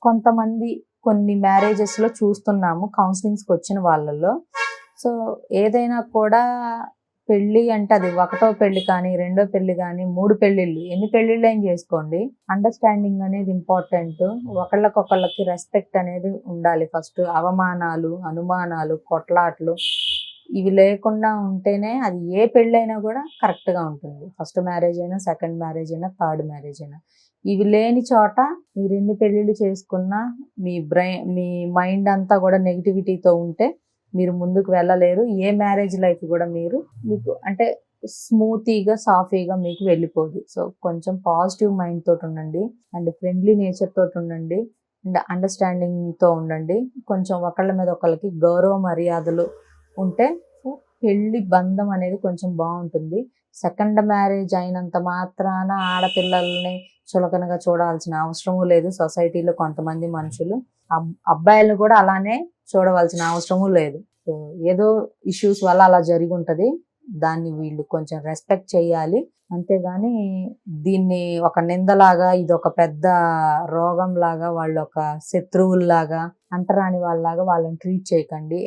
కొంతమంది కొన్ని మ్యారేజెస్‌లో చూస్తున్నాము కౌన్సెలింగ్స్‌కి వచ్చిన వాళ్ళలో. సో, ఏదైనా కూడా పెళ్లి అంటే అది ఒకటో పెళ్లి కానీ, రెండో పెళ్లి కానీ, 3 పెళ్ళిళ్ళు ఎన్ని పెళ్ళిళ్ళైనా చేసుకోండి. అండర్‌స్టాండింగ్ అనేది ఇంపార్టెంట్. ఒకళ్ళకొకళ్ళకి రెస్పెక్ట్ అనేది ఉండాలి ఫస్ట్. అవమానాలు, అనుమానాలు, కొట్లాట్లు ఇవి లేకుండా ఉంటేనే అది ఏ పెళ్ళైనా కూడా కరెక్ట్‌గా ఉంటుంది. ఫస్ట్ మ్యారేజ్ అయినా, సెకండ్ మ్యారేజ్ అయినా, థర్డ్ మ్యారేజ్ అయినా. ఇవి లేని చోట మీరెన్ని పెళ్ళిళ్ళు చేసుకున్నా మీ మైండ్ అంతా కూడా నెగటివిటీతో ఉంటే మీరు ముందుకు వెళ్ళలేరు. ఏ మ్యారేజ్ లైఫ్ కూడా మీకు అంటే స్మూతీగా, సాఫీగా మీకు వెళ్ళిపోదు. సో, కొంచెం పాజిటివ్ మైండ్ తోటి ఉండండి. అండ్ ఫ్రెండ్లీ నేచర్ తోటి ఉండండి. అండ్ అండర్‌స్టాండింగ్‌తో ఉండండి. కొంచెం ఒకళ్ళ మీద ఒకళ్ళకి గౌరవ మర్యాదలు ఉంటే పెళ్లి బంధం అనేది కొంచెం బాగుంటుంది. సెకండ్ మ్యారేజ్ అయినంత మాత్రాన ఆడపిల్లల్ని చులకనగా చూడాల్సిన అవసరము లేదు. సొసైటీలో కొంతమంది మనుషులు అబ్బాయిలను కూడా అలానే చూడవలసిన అవసరము లేదు. సో, ఏదో ఇష్యూస్ వల్ల అలా జరిగి ఉంటది. దాన్ని వీళ్ళు కొంచెం రెస్పెక్ట్ చేయాలి. అంతేగాని దీన్ని ఒక నిందలాగా, ఇది ఒక పెద్ద రోగంలాగా, వాళ్ళు ఒక శత్రువుల్లాగా, అంటరాని వాళ్ళలాగా వాళ్ళని ట్రీట్ చేయకండి.